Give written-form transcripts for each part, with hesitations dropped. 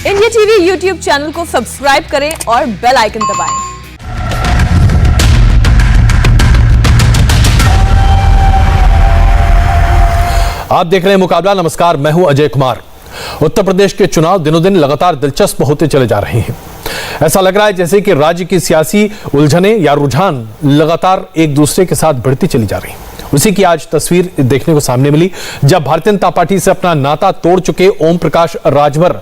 India TV YouTube channel को subscribe करें और बेल आइकन दबाएं। आप देख रहे हैं मुकाबला। नमस्कार, मैं हूं अजय कुमार। उत्तर प्रदेश के चुनाव दिनों दिन लगातार दिलचस्प होते चले जा रहे हैं। ऐसा लग रहा है जैसे कि राज्य की सियासी उलझने या रुझान लगातार एक दूसरे के साथ बढ़ती चली जा रही हैं। उसी की आज तस्वीर देखने को सामने मिली, जब भारतीय जनता पार्टी से अपना नाता तोड़ चुके ओम प्रकाश राजभर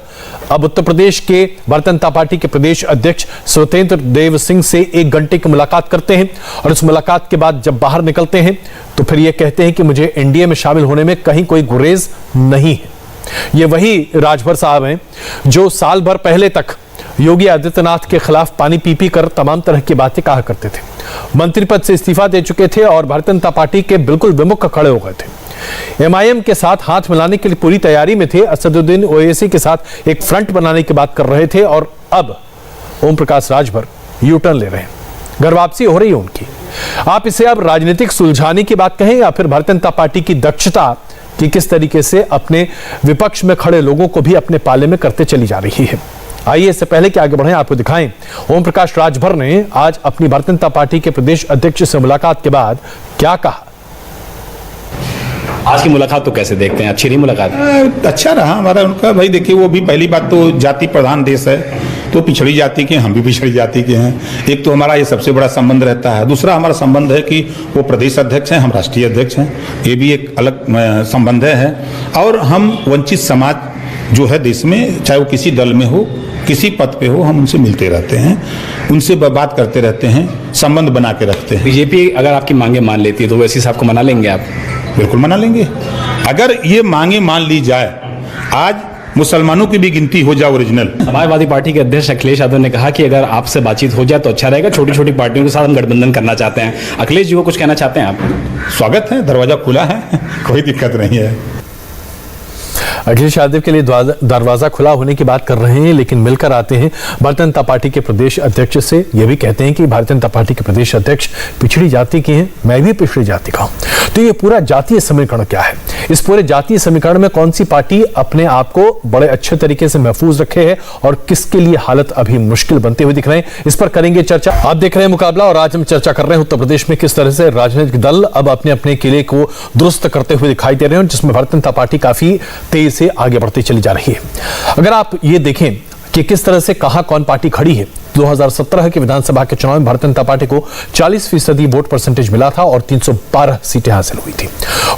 अब उत्तर प्रदेश के भारतीय जनता पार्टी के प्रदेश अध्यक्ष स्वतंत्र देव सिंह से 1 घंटे की मुलाकात करते हैं और उस मुलाकात के बाद जब बाहर निकलते हैं तो फिर यह कहते हैं कि मुझे एनडीए में शामिल होने में कहीं कोई गुरेज नहीं है। ये वही राजभर साहब हैं जो साल भर पहले तक योगी आदित्यनाथ के खिलाफ पानी पी कर तमाम तरह की बातें कहा करते थे। मंत्री पद से इस्तीफा दे चुके थे और भारतीय जनता पार्टी के बिल्कुल विमुख खड़े हो गए थे। एमआईएम के साथ हाथ मिलाने के लिए पूरी तैयारी में थे। असदुद्दीन ओवैसी के साथ एक फ्रंट बनाने की बात कर रहे थे और अब ओम प्रकाश राजभर यू टर्न ले रहे हैं। घर वापसी हो रही है उनकी। आप इसे अब राजनीतिक सुलझाने की बात कहें या फिर भारतीय जनता पार्टी की दक्षता कि किस तरीके से अपने विपक्ष में खड़े लोगों को भी अपने पाले में करते चली जा रही है। आइए इससे पहले कि आगे बढ़ें आपको दिखाएं ओम प्रकाश राजभर ने आज अपनी भारतीय जनता पार्टी के प्रदेश अध्यक्ष से मुलाकात के बाद क्या कहा। आज की मुलाकात तो कैसे देखते हैं? अच्छी रही मुलाकात? अच्छा रहा हमारा उनका। भाई देखिए, वो भी पहली बात तो जाति प्रधान देश है, तो पिछड़ी जाति के, हम भी पिछड़ी जाति के हैं। एक तो हमारा ये सबसे बड़ा संबंध रहता है। दूसरा हमारा संबंध है कि वो प्रदेश अध्यक्ष हैं, हम राष्ट्रीय अध्यक्ष हैं, ये भी एक अलग संबंध है। और हम वंचित समाज जो है देश में, चाहे वो किसी दल में हो, किसी पद पे हो, हम उनसे मिलते रहते हैं, उनसे बात करते रहते हैं, संबंध बना के रखते हैं। बीजेपी अगर आपकी मांगे मान लेती है तो ओवैसी साहब को मना लेंगे आप? बिल्कुल मना लेंगे। अगर ये मांगे मान ली जाए, आज मुसलमानों की भी गिनती हो जाए ओरिजिनल। समाजवादी पार्टी के अध्यक्ष अखिलेश यादव ने कहा कि अगर आपसे बातचीत हो जाए तो अच्छा रहेगा, छोटी छोटी पार्टियों के साथ हम गठबंधन करना चाहते हैं। अखिलेश जी को कुछ कहना चाहते हैं आप? स्वागत है, दरवाजा खुला है, कोई दिक्कत नहीं है। अखिलेश यादव के लिए दरवाजा खुला होने की बात कर रहे हैं, लेकिन मिलकर आते हैं भारतीय जनता पार्टी के प्रदेश अध्यक्ष से। यह भी कहते हैं कि भारतीय जनता पार्टी के प्रदेश अध्यक्ष पिछड़ी जाति के हैं, मैं भी पिछड़ी जाति का हूं। तो ये पूरा जातीय समीकरण क्या है? इस पूरे जातीय समीकरण में कौन सी पार्टी अपने आप को बड़े अच्छे तरीके से महफूज रखे है और किसके लिए हालत अभी मुश्किल बनते हुए दिख रहे हैं, इस पर करेंगे चर्चा। आप देख रहे हैं मुकाबला और आज हम चर्चा कर रहे हैं उत्तर प्रदेश में किस तरह से राजनीतिक दल अब अपने अपने किले को दुरुस्त करते हुए दिखाई दे रहे हैं, जिसमें भारतीय जनता पार्टी काफी तेज से आगे बढ़ती चली जा रही है। अगर आप ये देखें कि किस तरह से कहां कौन पार्टी खड़ी है, 2017 के विधानसभा के चुनाव में भारतीय जनता पार्टी को 40% वोट परसेंटेज मिला था और 312 सीटें हासिल हुई थी।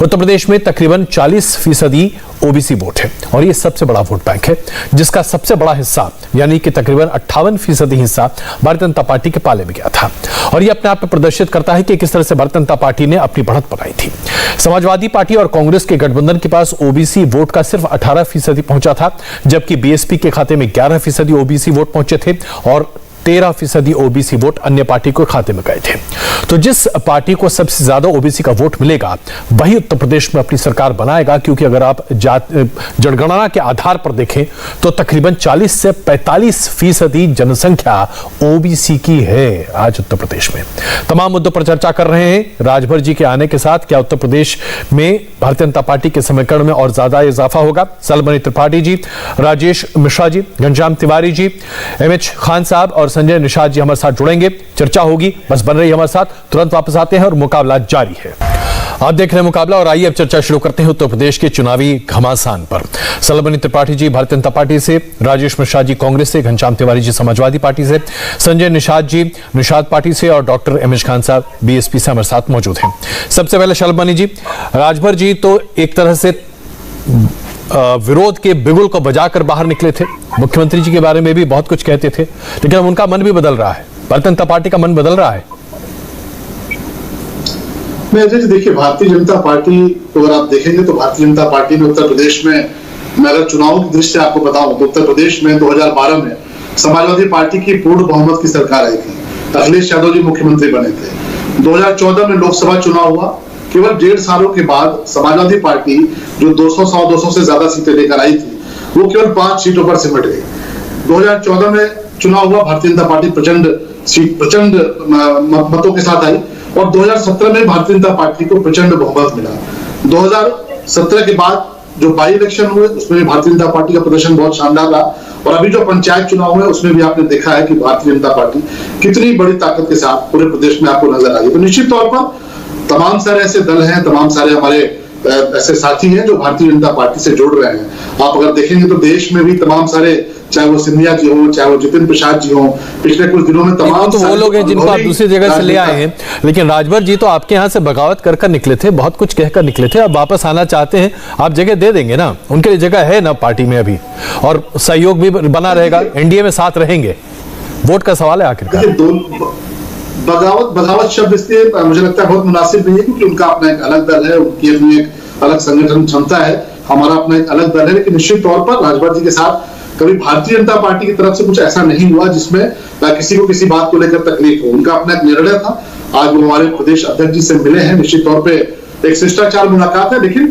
उत्तर प्रदेश में तकरीबन 40% ओबीसी वोट है और ये सबसे बड़ा वोट बैंक है, जिसका सबसे बड़ा हिस्सा यानी कि तकरीबन 58% हिस्सा भारतीय जनता पार्टी के पाले में गया था। और ये अपने आप में प्रदर्शित करता है कि किस तरह से भारतीय जनता पार्टी ने अपनी बढ़त बनाई थी। समाजवादी पार्टी और कांग्रेस के गठबंधन के पास ओबीसी वोट का सिर्फ 18% पहुंचा था, जबकि बीएसपी के खाते में 11% ओबीसी वोट पहुंचे थे और 13% ओबीसी वोट अन्य पार्टी को खाते में गए थे। तो जिस पार्टी को सबसे ज्यादा ओबीसी का वोट मिलेगा वही उत्तर प्रदेश में अपनी सरकार बनाएगा, क्योंकि अगर आप जनगणना के आधार पर देखें तो तकरीबन 40 से 45% जनसंख्या ओबीसी की है आज उत्तर प्रदेश में। तमाम मुद्दों पर चर्चा कर रहे हैं राजभर जी के आने के साथ। क्या उत्तर प्रदेश में भारतीय जनता पार्टी के समीकरण में और ज्यादा इजाफा होगा? सलमनी त्रिपाठी जी, राजेश मिश्रा जी, घनश्याम तिवारी जी, एमएच खान साहब और संजय निषाद जी हमारे साथ जुड़ेंगे। चर्चा होगी, बस बन रही हमारे साथ। तुरंत वापस आते हैं और मुकाबला जारी है। आप देख रहे हैं मुकाबला और आइए अब चर्चा शुरू करते हैं उत्तर प्रदेश के चुनावी घमासान पर। सलमनी त्रिपाठी जी भारतीय जनता पार्टी से, राजेश मिश्रा जी कांग्रेस से, घनश्याम तिवारी जी समाजवादी पार्टी से, संजय निषाद जी निषाद पार्टी से और डॉक्टर एमएच खान साहब बीएसपी से हमारे साथ मौजूद हैं। सबसे पहले सलमनी जी, राजभर जी तो एक तरह से विरोध के बिगुल को बजाकर बाहर निकले थे। मुख्यमंत्री जी के बारे में भी बहुत कुछ कहते थे, लेकिन अब उनका मन भी बदल रहा है, भारतीय जनता पार्टी का मन बदल रहा है। देखिए, भारतीय जनता पार्टी अगर आप देखेंगे तो भारतीय जनता पार्टी ने उत्तर प्रदेश में, मैं अगर चुनाव की दृष्टि आपको बताऊं तो उत्तर प्रदेश में 2012 में समाजवादी पार्टी की पूर्ण बहुमत की सरकार आई थी। अखिलेश यादव जी मुख्यमंत्री बने थे। 2014 में लोकसभा चुनाव हुआ। केवल 1.5 सालों के बाद समाजवादी पार्टी जो 200 से ज्यादा सीटें लेकर आई थी, वो केवल 5 सीटों पर सिमट गई। 2014 में चुनाव हुआ, भारतीय जनता पार्टी प्रचंड मतों के साथ आई और 2017 में भारतीय जनता पार्टी को प्रचंड बहुमत मिला। 2017 के बाद जो बाई इलेक्शन हुए उसमें भी भारतीय जनता पार्टी का प्रदर्शन बहुत शानदार रहा, और अभी जो पंचायत चुनाव हुए उसमें भी आपने देखा है कि भारतीय जनता पार्टी कितनी बड़ी ताकत के साथ पूरे प्रदेश में आपको नजर आई है। तो निश्चित तौर पर तमाम सारे ऐसे दल हैं, तमाम सारे हमारे ऐसे साथी हैं जो भारतीय जनता पार्टी से जुड़ रहे हैं। आप अगर देखेंगे तो देश में भी तमाम सारे, चाहे वो सिंधिया जी हो, चाहे वो जितिन प्रसाद जी हो, पिछले कुछ दिनों में तमाम तो वो लोग हैं जिनको आप दूसरी जगह से ले आए हैं। लेकिन राजभर जी तो आपके यहाँ से बगावत कर निकले थे, बहुत कुछ कहकर निकले थे, अब वापस आना चाहते हैं, आप जगह दे देंगे ना? उनके लिए जगह है ना पार्टी में अभी, और सहयोग भी बना रहेगा, एनडीए में साथ रहेंगे। वोट का सवाल है आखिरकार। बगावत शब्द इसलिए मुझे लगता है बहुत मुनासिब नहीं है, क्योंकि उनका अपना एक अलग दल है, उनकी अपनी एक अलग संगठन क्षमता है, हमारा अपना एक अलग दल है। लेकिन निश्चित तौर पर राजभर जी के साथ कभी भारतीय जनता पार्टी की तरफ से कुछ ऐसा नहीं हुआ जिसमें किसी को किसी बात को लेकर तकलीफ हो। उनका अपना एक निर्णय था। आज वो हमारे प्रदेश अध्यक्ष जी से मिले हैं, निश्चित तौर पर एक शिष्टाचार मुलाकात है। लेकिन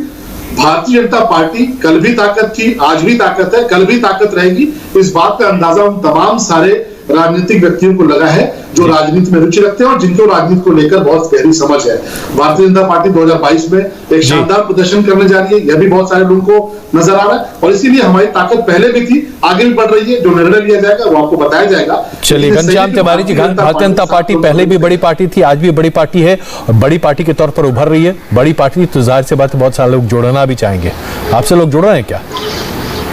भारतीय जनता पार्टी कल भी ताकत थी, आज भी ताकत है, कल भी ताकत रहेगी। इस बात का अंदाजा उन तमाम सारे राजनीतिक व्यक्तियों को लगा है जो राजनीति में रुचि रखते हैं और जिनको राजनीति को लेकर बहुत गहरी समझ है। भारतीय जनता पार्टी 2022 में एक शानदार प्रदर्शन करने जा रही है, यह भी बहुत सारे लोगों को नजर आ रहा है, और इसीलिए हमारी ताकत पहले भी थी, आगे भी बढ़ रही है। जो निर्णय लिया जाएगा वो आपको बताया जाएगा। चलिए घनश्याम तिवारी जी, भारतीय जनता पार्टी पहले भी बड़ी पार्टी थी, आज भी बड़ी पार्टी है, और बड़ी पार्टी के तौर पर उभर रही है। बड़ी पार्टी तो जाहिर सी बात, बहुत सारे लोग जोड़ना भी चाहेंगे। आपसे लोग जुड़ रहे हैं क्या?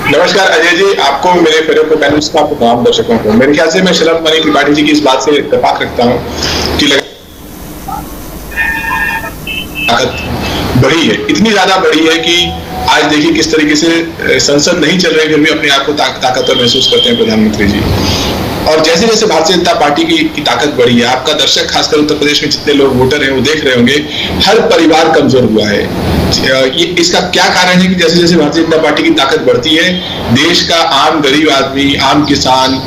नमस्कार अजय जी, आपको, मेरे फेवरेट पैनलिस्ट को, तमाम दर्शकों को। मेरे ख्याल से मैं शरद मणि त्रिपाठी जी की इस बात से इत्तेफाक रखता हूं कि ताकत बढ़ी है, इतनी ज्यादा बढ़ी है कि आज देखिए किस तरीके से संसद नहीं चल रही, फिर भी अपने आप को ताकतवर महसूस करते हैं प्रधानमंत्री जी। और जैसे जैसे भारतीय जनता पार्टी की ताकत बढ़ी है, आपका दर्शक खासकर उत्तर प्रदेश में जितने लोग वोटर हैं वो देख रहे होंगे, हर परिवार कमजोर हुआ है। ये इसका क्या कारण है कि जैसे जैसे भारतीय जनता पार्टी की ताकत बढ़ती है, देश का आम गरीब आदमी, आम किसान,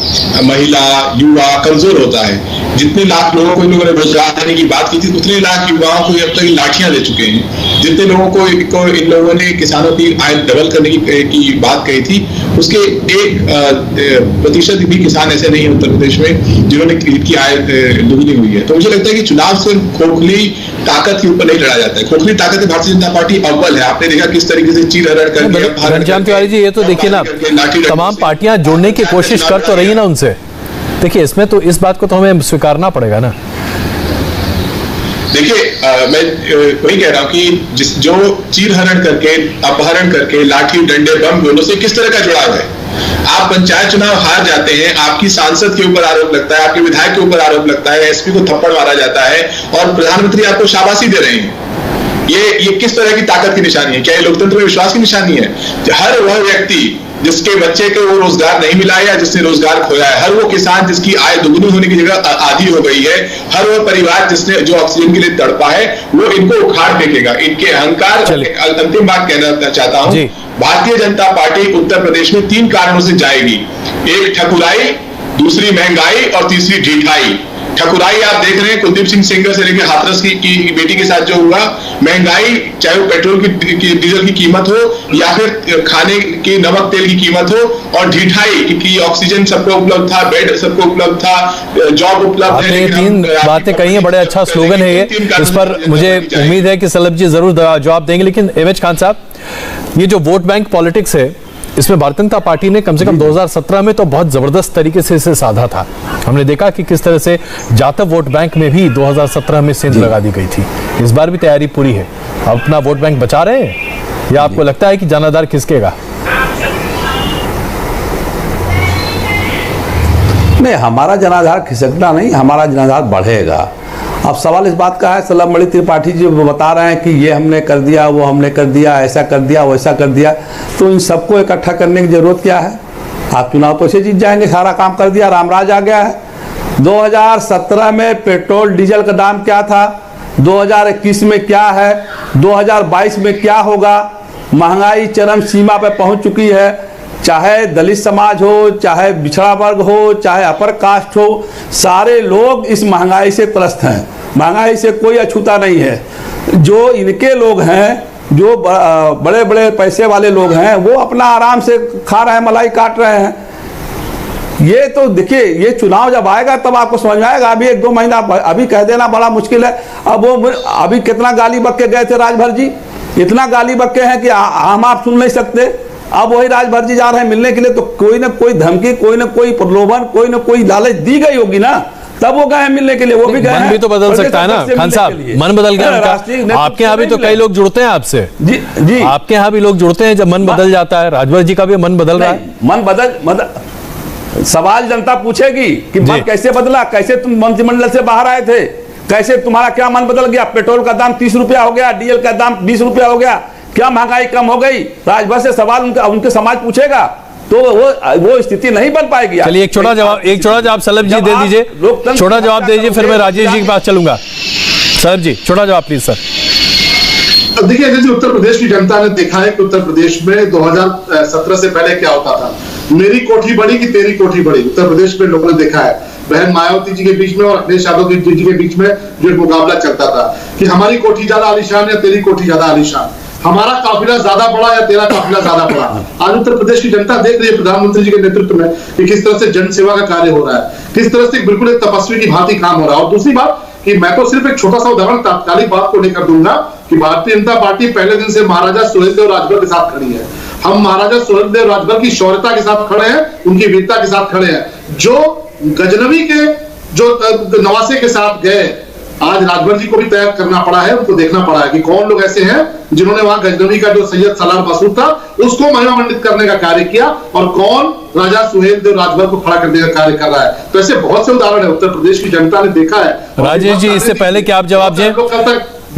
महिला, युवा कमजोर होता है। जितने लाख लोगों को इन लोगों ने रोजगार देने की बात की थी, उतने लाख युवाओं को अब तक लाठियां दे चुके हैं। जितने लोगों को इन लोगों ने किसानों की आय डबल करने की बात कही थी, उसके 1% भी किसान ऐसे नहीं है उत्तर प्रदेश में जिन्होंने की आय दुगनी हुई है। तो मुझे लगता है कि चुनाव सिर्फ खोखली ताकत के ऊपर नहीं लड़ा जाता है। खोखली ताकत है भारतीय जनता पार्टी अव्वल है। आपने देखा किस तरीके से चीर हरण करके। घनश्याम तिवारी जी, ये तो देखिए ना, तमाम पार्टियां जोड़ने की कोशिश कर तो रही है ना उनसे। देखिए इसमें तो इस बात को तो हमें स्वीकारना पड़ेगा ना। देखिए मैं वही कह रहा हूं कि जो चीर हरण करके, अपहरण करके, लाठी डंडे बम गोलों से किस तरह का जुड़ाव है। आप पंचायत चुनाव हार जाते हैं, आपकी सांसद के ऊपर आरोप लगता है, आपके विधायक के ऊपर आरोप लगता है, एसपी को थप्पड़ मारा जाता है और प्रधानमंत्री आपको शाबाशी दे रहे हैं। ये किस तरह की ताकत की निशानी है? क्या ये लोकतंत्र में विश्वास की निशानी है? हर वह व्यक्ति जिसके बच्चे को वो रोजगार नहीं मिला है या जिसने रोजगार खोया है, हर वो किसान जिसकी आय दुगनी होने की जगह आधी हो गई है, हर वो परिवार जिसने जो ऑक्सीजन के लिए तड़पा है, वो इनको उखाड़ फेंकेगा। इनके अहंकार। अंतिम बात कहना चाहता हूं, भारतीय जनता पार्टी उत्तर प्रदेश में 3 कारणों से जाएगी। एक ठकुराई, दूसरी महंगाई और तीसरी ढीठाई। ठकुराई आप देख रहे हैं कुलदीप सिंह सेंगर से लेकर हाथरस की बेटी के साथ जो हुआ। महंगाई, चाहे वो पेट्रोल की डीजल की कीमत हो या फिर खाने की नमक तेल की कीमत हो, और ढीठाई की ऑक्सीजन सबको उपलब्ध था, बेड सबको उपलब्ध था, जॉब उपलब्ध है। 3 बातें कही है, बड़े अच्छा स्लोगन है ये। इस पर मुझे उम्मीद है कि सलभ जी जरूर जवाब देंगे। लेकिन एमएच खान साहब, ये जो वोट बैंक पॉलिटिक्स है, इसमें भारतीय जनता पार्टी ने कम से कम 2017 में तो बहुत जबरदस्त तरीके से इसे साधा था। हमने देखा कि किस तरह से जाटव वोट बैंक में भी 2017 में सेंध लगा दी गई थी। इस बार भी तैयारी पूरी है। अपना वोट बैंक बचा रहे हैं या आपको लगता है कि जनाधार खिसकेगा? नहीं, हमारा जनाधार खिसकना नहीं, हमारा जनाधार बढ़ेगा। अब सवाल इस बात का है, शरद मणि त्रिपाठी जी बता रहे हैं कि ये हमने कर दिया, वो हमने कर दिया, ऐसा कर दिया, वैसा कर दिया, तो इन सबको इकट्ठा करने की जरूरत क्या है? आप चुनाव तो ऐसे जीत जाएंगे, सारा काम कर दिया, रामराज आ गया है। 2017 में पेट्रोल डीजल का दाम क्या था, 2021 में क्या है, 2022 में क्या होगा? महंगाई चरम सीमा पर पहुंच चुकी है। चाहे दलित समाज हो, चाहे पिछड़ा वर्ग हो, चाहे अपर कास्ट हो, सारे लोग इस महंगाई से त्रस्त हैं। महंगाई से कोई अछूता नहीं है। जो इनके लोग हैं, जो बड़े बड़े पैसे वाले लोग हैं, वो अपना आराम से खा रहे हैं, मलाई काट रहे हैं। ये तो देखिए, ये चुनाव जब आएगा तब आपको समझ में आएगा। अभी 1-2 महीना अभी कह देना बड़ा मुश्किल है। अब वो अभी कितना गाली बक के गए थे राजभर जी, इतना गाली बक्के हैं कि हम आप सुन नहीं सकते। अब वही राजभर जी जा रहे हैं मिलने के लिए, तो कोई ना कोई धमकी, कोई ना कोई प्रलोभन, कोई ना कोई लालच दी गई होगी ना, तब वो गए हैं मिलने के लिए। वो भी गए, मन भी तो बदल सकता है ना खान साहब, मन बदल गया उनका। आपके यहाँ भी तो कई लोग जुड़ते हैं आपसे जी जी, आपके यहाँ भी लोग जुड़ते हैं जब मन बदल जाता है। राजभर जी का भी मन बदल रहा है। मन बदल सवाल जनता पूछेगी कि मन कैसे बदला, कैसे तुम मंत्रिमंडल से बाहर आए थे, कैसे तुम्हारा क्या मन बदल गया, पेट्रोल का दाम 30 रुपया हो गया, डीजल का दाम 20 रुपया हो गया, क्या महंगाई कम हो गई। राजभर से सवाल उनके समाज पूछेगा तो वो स्थिति नहीं बन पाएगी। चलिए एक छोटा जवाब सलभ जी दे दीजिए, छोटा जवाब दे दीजिए, फिर मैं राजेश जी के पास चलूंगा। सलभ जी छोटा जवाब प्लीज सर। देखिए यदि उत्तर प्रदेश की जनता ने देखा है कि उत्तर प्रदेश में 2017 से पहले क्या होता था, मेरी कोठी बड़ी कि तेरी कोठी बड़ी, उत्तर प्रदेश में लोगों ने देखा है। बहन मायावती जी के बीच में और अखिलेश यादव जी के बीच में जो एक मुकाबला चलता था कि हमारी कोठी ज्यादा आलीशान या तेरी कोठी ज्यादा आलीशान, हमारा काफिला ज्यादा बड़ा या तेरा काफिला ज्यादा बड़ा। आज उत्तर प्रदेश की जनता देख रही है प्रधानमंत्री जी के नेतृत्व में कि किस तरह से जन सेवा का कार्य हो रहा है, किस तरह से बिल्कुल एक तपस्वी की भांति काम हो रहा है। और दूसरी बात कि मैं तो सिर्फ एक छोटा सा उदाहरण तात्कालिक बात को लेकर दूंगा कि भारतीय जनता पार्टी पहले दिन से महाराजा सुहेलदेव राजभर के साथ खड़ी है। हम महाराजा सुहेलदेव राजभर की शौर्यता के साथ खड़े हैं, उनकी वीरता के साथ खड़े हैं। जो गजनवी के जो नवासे के साथ गए, आज राजभर जी को भी तैयार करना पड़ा है, उनको देखना पड़ा है कि कौन लोग ऐसे हैं जिन्होंने वहां गजनवी का जो सैयद सलार मसूद था उसको महिमा मंडित करने का कार्य किया और कौन राजा सुहेलदेव राजभर को खड़ा करने का कार्य कर रहा है। तो ऐसे बहुत से उदाहरण है, उत्तर प्रदेश की जनता ने देखा है। राजेश जी इससे पहले कि आप जवाब दें,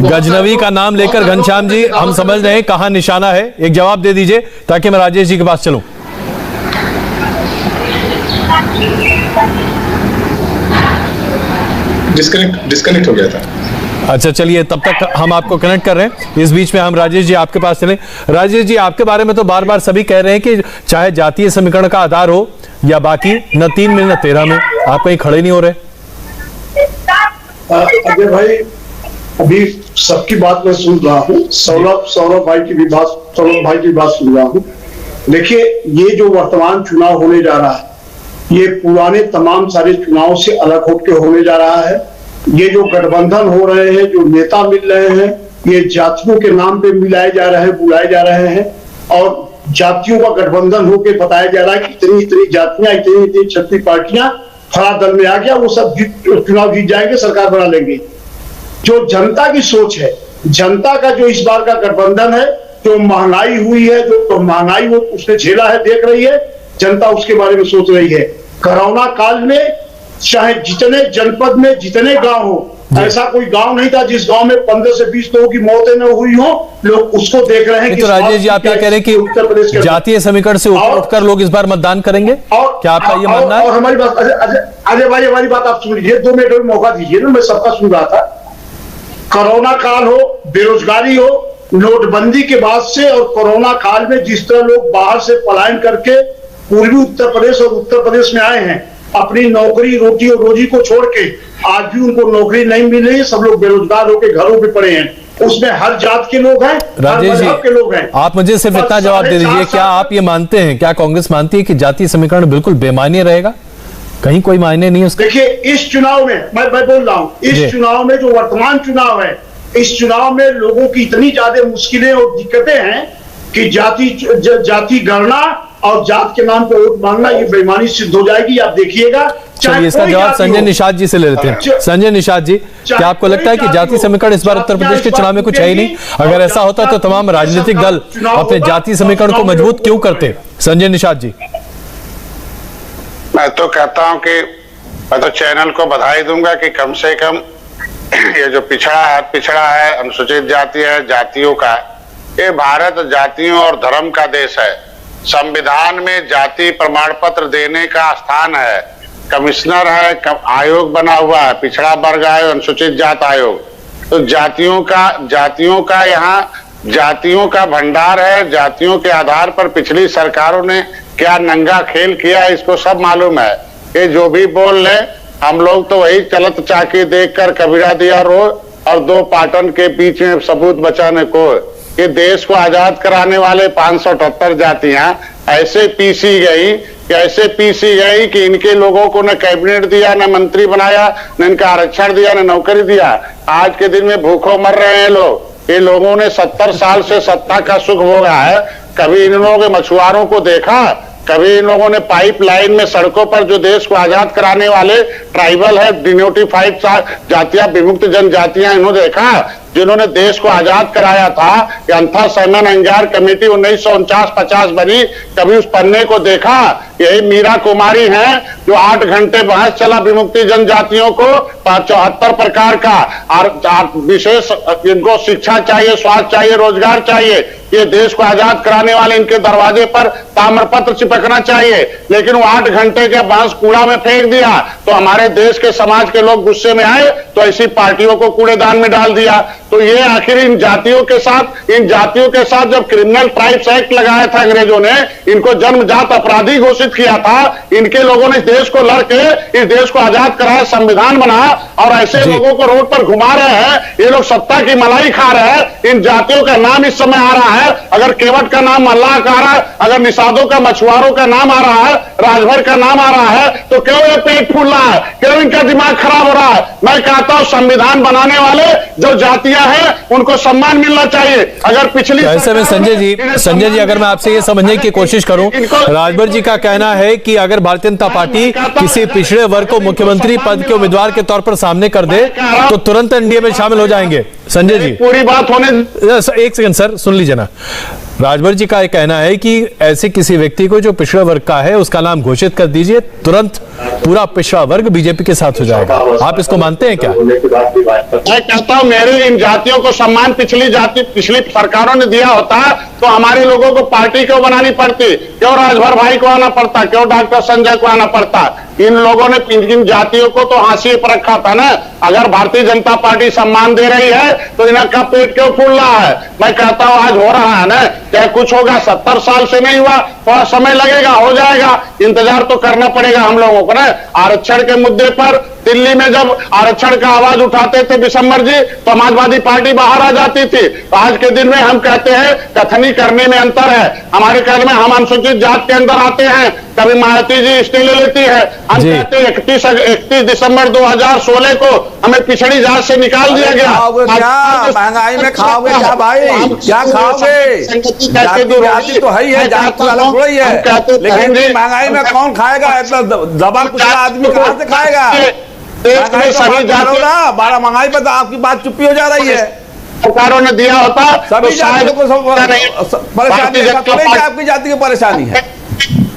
गजनवी का नाम लेकर घनश्याम जी हम समझ रहे हैं कहां निशाना है, एक जवाब दे दीजिए ताकि मैं राजेश जी के पास चलूं। डिस्कनेक्ट हो गया था। अच्छा चलिए तब तक हम आपको कनेक्ट कर रहे हैं। इस बीच में हम राजेश जी आपके पास चले। राजेश जी आपके बारे में तो बार बार सभी कह रहे हैं कि चाहे जातीय समीकरण का आधार हो या बाकी, न 3 में न 13 में आप कहीं खड़े नहीं हो रहे। अजय भाई अभी सबकी बात मैं सुन रहा हूँ, सौरभ भाई की भी बात सुन रहा हूँ। देखिए ये जो वर्तमान चुनाव होने जा रहा है ये पुराने तमाम सारे चुनाव से अलग होकर होने जा रहा है। ये जो गठबंधन हो रहे हैं, जो नेता मिल रहे हैं, ये जातियों के नाम पे मिलाए जा रहे हैं, बुलाए जा रहे हैं और जातियों का गठबंधन होकर बताया जा रहा है कि इतनी इतनी जातियां, इतनी इतनी 36 पार्टियां फला दल में आ गया, वो सब चुनाव जीत जाएंगे, सरकार बना लेंगे। जो जनता की सोच है, जनता का जो इस बार का गठबंधन है, जो महंगाई हुई है, जो महंगाई वो उसने झेला है, देख रही है जनता, उसके बारे में सोच रही है। कोरोना काल में चाहे जितने जनपद में जितने गांव हो, ऐसा कोई गांव नहीं था जिस गांव में 15 से 20 लोगों की मौतें न हुई हो, लोग उसको देख रहे हैं कि तो राजेश जी आप ये कह रहे हैं कि उत्तर प्रदेश के जातीय समीकरण से ऊपर उठकर लोग इस बार मतदान करेंगे, क्या आपका ये मानना है? और हमारी बात अजय भाई हमारी बात आप सुन लीजिए, 2 मिनट में मौका दीजिए ना, मैं सबका सुन रहा था। कोरोना काल हो, बेरोजगारी हो, नोटबंदी के बाद से और कोरोना काल में जिस तरह लोग बाहर से पलायन करके पूर्वी उत्तर प्रदेश और उत्तर प्रदेश में आए हैं, अपनी नौकरी रोटी और रोजी को छोड़ के, आज भी उनको नौकरी नहीं मिल रही है, सब लोग बेरोजगार होकर घरों पे पड़े हैं। उसमें हर जात के लोग हैं, हर मजहब के लोग हैं। आप मुझे सिर्फ इतना जवाब दे दीजिए, क्या आप ये मानते हैं, क्या कांग्रेस मानती है कि जातीय समीकरण बिल्कुल बेमायने रहेगा, कहीं कोई मायने नहीं उसका? देखिए इस चुनाव में मैं बोल रहा हूँ, इस चुनाव में जो वर्तमान चुनाव है, इस चुनाव में लोगों की इतनी ज्यादा मुश्किलें और दिक्कतें हैं कि जाति गणना और जात के नाम पर वोट मांगना ये बेईमानी सिद्ध हो जाएगी, आप देखिएगा। चलिए इसका जवाब संजय निषाद जी से ले लेते हैं। संजय निषाद जी, क्या आपको लगता है कि जातीय समीकरण इस बार उत्तर प्रदेश के चुनाव में कुछ है ही नहीं? अगर ऐसा होता तो तमाम राजनीतिक दल अपने जातीय समीकरण को मजबूत क्यों करते? संजय निषाद जी। मैं तो कहता हूं कि मैं तो चैनल को बधाई दूंगा कि कम से कम ये जो पिछड़ा है, अनुसूचित जाति है, जातियों का, ये भारत जातियों और धर्म का देश है। संविधान में जाति प्रमाण पत्र देने का स्थान है, कमिश्नर है, आयोग बना हुआ है, पिछड़ा वर्ग आयोग, अनुसूचित जात आयोग। तो जातियों का यहाँ जातियों का भंडार है। जातियों के आधार पर पिछली सरकारों ने क्या नंगा खेल किया इसको सब मालूम है। ये जो भी बोल ले, हम लोग तो वही चलत चाकी देखकर कबीरा दिया रो और 2 पाटन के बीच में सबूत बचाने को। ये देश को आजाद कराने वाले 578 जातियां ऐसे पीसी गई कि इनके लोगों को न कैबिनेट दिया, न मंत्री बनाया, न इनका आरक्षण दिया, न नौकरी दिया। आज के दिन में भूखों मर रहे हैं लोग। ये लोगों ने 70 साल से सत्ता का सुख भोगा है। कभी इन लोगों के मछुआरों को देखा? कभी इन लोगों ने पाइपलाइन में सड़कों पर जो देश को आजाद कराने वाले ट्राइबल है, डिनोटिफाइड जातियां, विमुक्त जनजातियां, इन्होंने देखा जिन्होंने देश को आजाद कराया था? अंथा सेमन अंजार कमेटी 1949-50 बनी, कभी उस पन्ने को देखा? यही मीरा कुमारी हैं जो 8 घंटे बहस चला विमुक्ति जनजातियों को 74 प्रकार का और विशेष इनको शिक्षा चाहिए, स्वास्थ्य चाहिए, रोजगार चाहिए। ये देश को आजाद कराने वाले इनके दरवाजे पर ताम्रपत्र चिपकना चाहिए, लेकिन वो 8 घंटे के बहस कूड़ा में फेंक दिया। तो हमारे देश के समाज के लोग गुस्से में आए तो ऐसी पार्टियों को कूड़ेदान में डाल दिया। तो ये आखिर इन जातियों के साथ जब क्रिमिनल ट्राइब्स एक्ट लगाया था अंग्रेजों ने, इनको जन्मजात अपराधी घोषित किया था। इनके लोगों ने इस देश को लड़के इस देश को आजाद कराया, संविधान बना, और ऐसे लोगों को रोड पर घुमा रहे हैं। ये लोग सत्ता की मलाई खा रहे हैं। इन जातियों का नाम इस समय आ रहा है, अगर केवट का नाम मल्लाह का आ रहा है, अगर निषादों का, मछुआरों का नाम आ रहा है, राजभर का नाम आ रहा है, तो क्यों ये पेट फूल रहा है? क्यों इनका दिमाग खराब हो रहा है? मैं कहता हूं संविधान बनाने वाले जो जातियां हैं उनको सम्मान मिलना चाहिए। अगर पिछली तो ऐसे में संजय जी अगर मैं आपसे ये समझने की कोशिश करूं, राजभर जी का कहना है कि अगर भारतीय जनता पार्टी किसी पिछड़े वर्ग को मुख्यमंत्री पद के उम्मीदवार के तौर पर सामने कर दे तो तुरंत एनडीए में शामिल हो जाएंगे। संजय जी पूरी बात होने, एक सेकंड सर, सुन लीजिए ना। राजभर जी का कहना है कि ऐसे किसी व्यक्ति को जो पिछड़ा वर्ग का है उसका नाम घोषित कर दीजिए, तुरंत पूरा पिछड़ा वर्ग बीजेपी के साथ हो जाएगा। आप इसको मानते हैं क्या? मैं कहता हूं मेरे इन जातियों को सम्मान पिछली सरकारों ने दिया होता तो हमारे लोगों को पार्टी क्यों बनानी पड़ती? क्यों राजभर भाई को आना पड़ता? क्यों डॉक्टर संजय को आना पड़ता? इन लोगों ने इन जातियों को तो हाशिए पर रखा था ना। अगर भारतीय जनता पार्टी सम्मान दे रही है तो इनका पेट क्यों फूल रहा है? मैं कहता हूं आज हो रहा है ना, चाहे कुछ होगा, 70 साल से नहीं हुआ, थोड़ा समय लगेगा, हो जाएगा। इंतजार तो करना पड़ेगा हम लोगों को ना। आरक्षण के मुद्दे पर दिल्ली में जब आरक्षण का आवाज उठाते थे विशंबर जी, तो समाजवादी पार्टी बाहर आ जाती थी। तो आज के दिन में हम कहते हैं कथनी करने में अंतर है। हमारे कहने में हम अनुसूचित जात के अंदर आते हैं, कभी मायावती जी स्टे ले लेती है। हम कहते हैं 31 दिसंबर 2016 को हमें पिछड़ी जात से निकाल दिया गया। महंगाई में खाओगे क्या भाई? क्या खाओगे? जाति तो है ही है, जात तो अलग थोड़ी है, लेकिन महंगाई में कौन खाएगा? इतना दबा कुछ आदमी कहां से खाएगा? सभी जातों ना बड़ा महंगाई पर तो आपकी बात चुप्पी हो जा रही है। सरकारों ने दिया होता सभी जातियों को परेशानी है, आपकी जाति की परेशानी है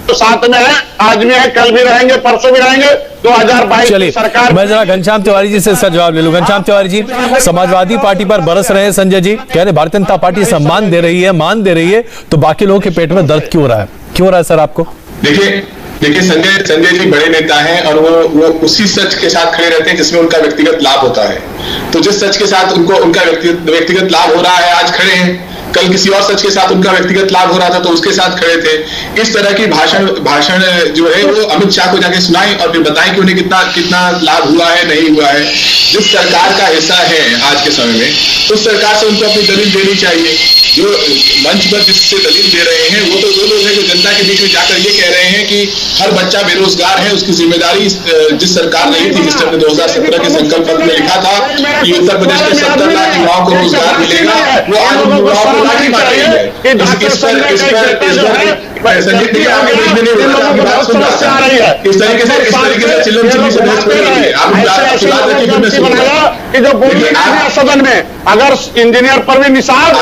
तो साथ में है, आज भी है, कल भी रहेंगे, परसों भी रहेंगे। 2022 सरकार। मैं जरा घनश्याम तिवारी जी से इसका जवाब ले लूं। घनश्याम तिवारी जी, समाजवादी पार्टी पर बरस रहे हैं संजय जी, कह रहे भारतीय जनता पार्टी सम्मान दे रही है, मान दे रही है, तो बाकी लोगों के पेट में दर्द क्यों हो रहा है? क्यों हो रहा है सर आपको? देखिए संजय जी बड़े नेता हैं और वो उसी सच के साथ खड़े रहते हैं जिसमें उनका व्यक्तिगत लाभ होता है। तो जिस सच के साथ उनका व्यक्तिगत लाभ हो रहा है, आज खड़े हैं। कल किसी और सच के साथ उनका व्यक्तिगत लाभ हो रहा था तो उसके साथ खड़े थे। इस तरह की भाषण जो है वो अमित शाह को जाके सुनाएं और फिर बताएं कि उन्हें कितना लाभ हुआ है, नहीं हुआ है। जिस सरकार का हिस्सा है आज के समय में, उस सरकार से उनको अपनी दलील देनी चाहिए। जो मंच पर जिससे दलील दे रहे हैं वो तो वो लोग हैं जो जनता के बीच में जाकर ये कह रहे हैं कि हर बच्चा बेरोजगार है, उसकी जिम्मेदारी जिस सरकार नहीं थी जिसने 2017 के संकल्प पत्र में लिखा था कि उत्तर प्रदेश के 70 लाख युवाओं को रोजगार मिलेगा, वो आज उन युवाओं को लाठी मार रही है। इस तरीके से चिल्लम चिल्ली से बहस कर रही है। कि जो बोलिए सदन में अगर इंजीनियर परवीन निषाद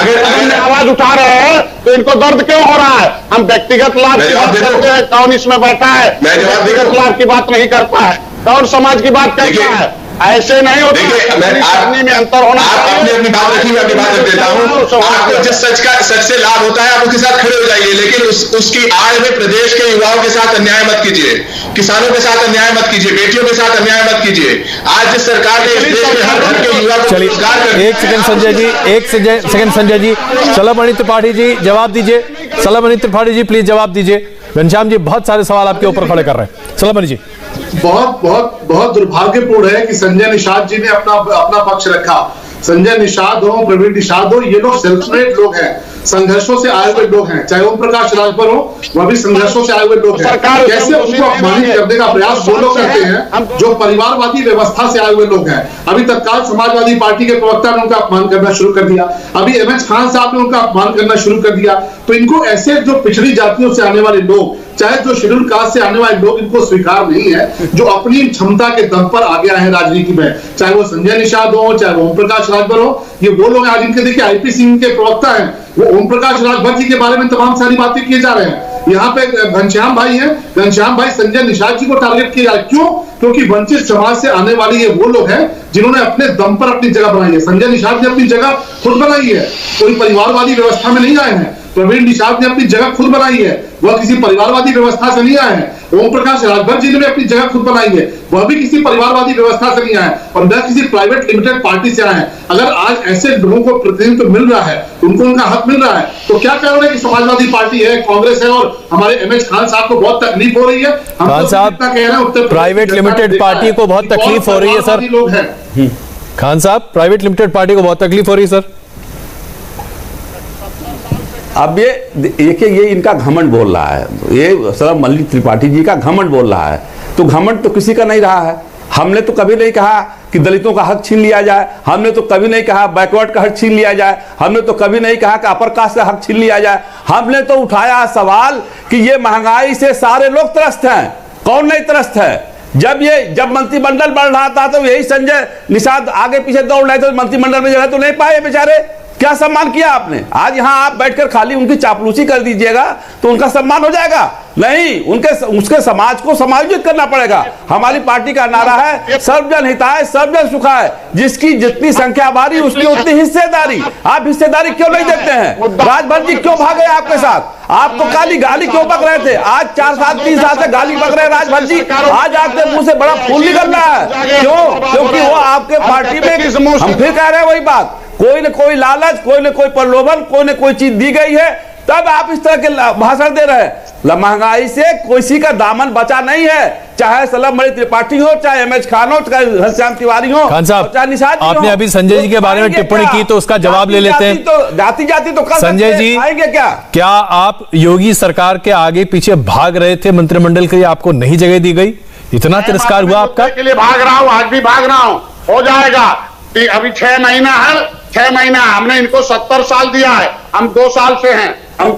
आवाज उठा रहे हैं तो इनको दर्द क्यों हो रहा है? हम व्यक्तिगत लाभ की बात करते हैं, कौन इसमें बैठा है? व्यक्तिगत लाभ की बात नहीं करता है, कौन समाज की बात करता है? ऐसे नहीं होता। में अंतर होना। आप अपनी बात रखिए, मैं अपनी बात रख देता हूँ। आपको जिस सच से लाभ होता है आप उसके साथ खड़े हो जाइए, लेकिन उसकी आड़ में प्रदेश के युवाओं के साथ अन्याय मत कीजिए, किसानों के साथ अन्याय मत कीजिए, बेटियों के साथ अन्याय मत कीजिए। आज जिस सरकार ने इस देश में हर घर के युवा को रोजगार कर। एक सेकंड संजय जी, एक सेकंड संजय जी, सलमणि त्रिपाठी जी जवाब दीजिए। सलमणि त्रिपाठी जी प्लीज जवाब दीजिए। घनश्याम जी बहुत सारे सवाल आपके ऊपर खड़े कर रहे हैं। सलमणि जी। बहुत दुर्भाग्यपूर्ण है कि संजय निषाद जी ने अपना पक्ष रखा। संजय निषाद हो, प्रवीण निषाद हो, ये लोग सेल्फ मेड लोग हैं। संघर्षों से आए हुए लोग हैं, चाहे ओम प्रकाश राजभर हो, वह भी संघर्षों से आए हुए लोग हैं। कैसे उनको अपमानित करने का प्रयास वो लोग करते हैं जो परिवारवादी व्यवस्था से आए हुए लोग हैं। अभी तत्काल समाजवादी पार्टी के प्रवक्ता ने उनका अपमान करना शुरू कर दिया, अभी एमएच खान साहब ने उनका अपमान करना शुरू कर दिया। तो इनको ऐसे जो पिछड़ी जातियों से आने वाले लोग, चाहे जो शेड्यूल कास्ट से आने वाले लोग, इनको स्वीकार नहीं है जो अपनी क्षमता के दम पर आगे आए हैं राजनीति में, चाहे वो संजय निषाद हो, चाहे वो ओम प्रकाश राजभर हो। ये वो लोग आज इनके देखिए आईपी सिंह के प्रवक्ता हैं, वो ओम प्रकाश राजभर जी के बारे में तमाम सारी बातें किए जा रहे हैं। यहाँ पे घनश्याम भाई हैं, घनश्याम भाई संजय निषाद जी को टारगेट किया जाए, क्यों? क्योंकि वंचित समाज से आने वाले ये वो लोग हैं जिन्होंने अपने दम पर अपनी जगह बनाई है। संजय निषाद ने अपनी जगह खुद बनाई है, कोई परिवारवादी व्यवस्था में नहीं आए हैं। प्रवीण निषाद ने अपनी जगह खुद बनाई है, वह किसी परिवारवादी व्यवस्था से नहीं आए हैं। ओम प्रकाश राजभर जी ने अपनी जगह खुद बनाई है, वह भी किसी परिवारवादी व्यवस्था से नहीं आए और न किसी प्राइवेट लिमिटेड पार्टी से आए हैं। अगर आज ऐसे लोगों को प्रतिनिधित्व मिल रहा है, उनको उनका हक मिल रहा है, तो क्या कारण है कि समाजवादी पार्टी है, कांग्रेस है और हमारे एमएच खान साहब को बहुत तकलीफ हो रही है? खान साहब, प्राइवेट लिमिटेड पार्टी को बहुत तकलीफ हो रही है सर। लोग हैं खान साहब, प्राइवेट लिमिटेड पार्टी को बहुत तकलीफ हो रही है सर। अब ये देखिए, ये इनका घमंड बोल रहा है, ये सर मल्लिक त्रिपाठी जी का घमंड बोल रहा है। तो घमंड तो किसी का नहीं रहा है। हमने तो कभी नहीं कहा कि दलितों का हक छीन लिया जाए, हमने तो कभी नहीं कहा बैकवर्ड का हक छीन लिया जाए, हमने तो कभी नहीं कहा कि अपर कास्ट का हक छीन लिया जाए। हमने तो उठाया सवाल कि ये महंगाई से सारे लोग त्रस्त हैं, कौन नहीं त्रस्त है? जब मंत्रिमंडल बढ़ रहा था तो यही संजय निषाद आगे पीछे दौड़ रहे थे, मंत्रिमंडल में जगह तो नहीं पाए बेचारे। क्या सम्मान किया आपने? आज यहां आप बैठकर खाली उनकी चापलूसी कर दीजिएगा तो उनका सम्मान हो जाएगा? नहीं, उसके समाज को समायोजित करना पड़ेगा। हमारी पार्टी का नारा है सर्वजन हिताय सर्वजन सुखाय, जिसकी जितनी संख्या भारी उसकी उतनी हिस्सेदारी। आप हिस्सेदारी क्यों नहीं देते हैं? राजभर जी क्यों भागे आपके साथ? आप तो गाली क्यों बक रहे थे? आज 3 साल से गाली बक रहे हैं राजभर जी, आज आपके मुंह से बड़ा फूल निकल रहा है। क्यों? क्योंकि वो आपके पार्टी में, हम फिर कह रहे हैं वही बात, कोई न कोई लालच, कोई न कोई प्रलोभन, कोई न कोई चीज दी गई है, तब आप इस तरह के भाषण दे रहे हैं। महंगाई से किसी का दामन बचा नहीं है, चाहे सलम मणि त्रिपाठी हो, चाहे एमएच खान हो, चाहे घनश्याम तिवारी हो, खान साहब, चाहे निषाद जी हो। आपने अभी संजय जी के बारे में टिप्पणी की तो उसका जवाब ले लेते हैं। जाति तो कल संजय जी आएंगे क्या आप योगी सरकार के आगे पीछे भाग रहे थे मंत्रिमंडल के लिए, आपको नहीं जगह दी गई? इतना तिरस्कार हुआ आपका? के लिए भाग रहा हूं, आज भी भाग रहा हूं, हो जाएगा। अभी 6 महीना है, 6 महीना हमने इनको 70 साल दिया है, हम 2 साल से हैं। हम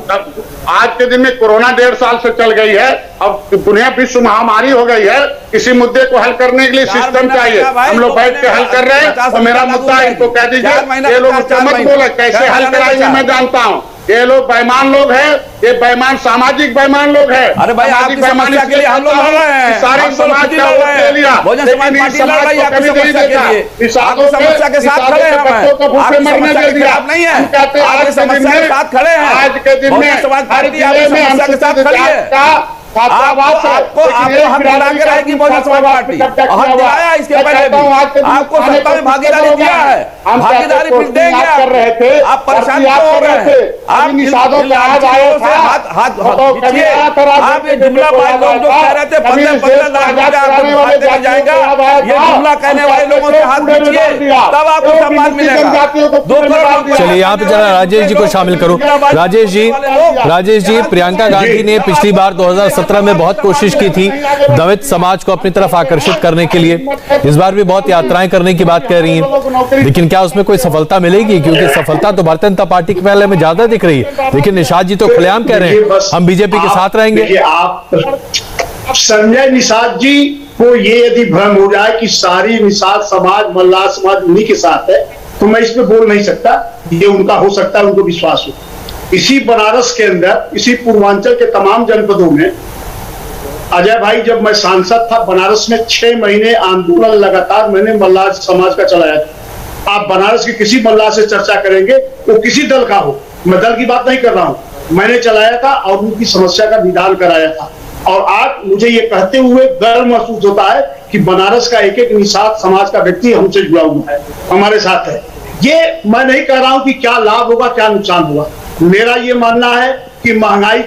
आज के दिन में कोरोना 1.5 साल से चल गई है, अब दुनिया विश्व महामारी हो गई है। किसी मुद्दे को हल करने के लिए सिस्टम चाहिए, हम लोग बैठ के हल कर रहे हैं। तो मेरा मुद्दा है, इनको कह दीजिए ये लोग मत बोले, कैसे हल कराएंगे मैं जानता हूँ। ये लोग बेईमान लोग हैं, ये बेईमान सामाजिक बेईमान लोग हैं। अरे भाई, आपकी समस्या के लिए हम लोग लड़ रहे हैं, सारे समाज का वोट ले लिया, बहुजन समाज पार्टी लड़ रही है आपकी समस्या के लिए। आपकी समस्या के साथ खड़े हैं, आपकी समस्या के खिलाफ नहीं है, आपकी समस्या के साथ खड़े हैं। आज के दिन में बहुजन समाज पार्टी आपकी समस्या के साथ खड़ी है। आपको हक दिला के रहेगी बहुजन समाज पार्टी, हक दिलाया इसके पहले भी, आपको सत्ता में भागीदारी दिया है, भागीदारी फिर देंगे। आप परेशान क्यों हो रहे हैं? आप निषादों से हाथ खींचिए। आप ये जुमला बाज लोग जो कह रहे थे 15 लाख जाएगा, ये जुमला कहने वाले लोगों से हाथ खींचिए, तब आपको सम्मान मिलेगा। 2 करोड़। चलिए यहाँ पे जरा राजेश जी को शामिल करो। राजेश जी, प्रियंका गांधी ने पिछली बार 2017 में बहुत कोशिश की थी दलित समाज को अपनी तरफ आकर्षित करने के लिए, इस बार भी बहुत यात्राएं करने की बात कर रही हैं, लेकिन क्या उसमें कोई सफलता मिलेगी? क्योंकि सफलता तो भारतीय जनता पार्टी के पहले में ज्यादा दिख रही है, लेकिन निषाद जी तो खुलेआम कह रहे हैं हम बीजेपी के साथ रहेंगे। आप संजय निषाद जी को ये यदि भ्रम हो जाए कि सारी निषाद समाज, मल्लाह समाज उन्हीं के साथ है, तो मैं इसमें बोल नहीं सकता। ये उनका हो सकता है, उनको विश्वास हो। इसी बनारस के अंदर, इसी पूर्वांचल के तमाम जनपदों में अजय भाई, जब मैं सांसद था बनारस में, 6 महीने आंदोलन लगातार मैंने मल्लाह समाज का चलाया था। आप बनारस के किसी मल्लाह से चर्चा करेंगे, वो किसी दल का हो, मैं दल की बात नहीं कर रहा हूं, मैंने चलाया था और उनकी समस्या का निदान कराया था। और आज मुझे ये कहते हुए गर्व महसूस होता है कि बनारस का एक निषाद समाज का व्यक्ति हमसे जुड़ा हुआ है, हमारे साथ है। ये मैं नहीं कह रहा हूं कि क्या लाभ होगा क्या नुकसान होगा। मेरा ये मानना है कि महंगाई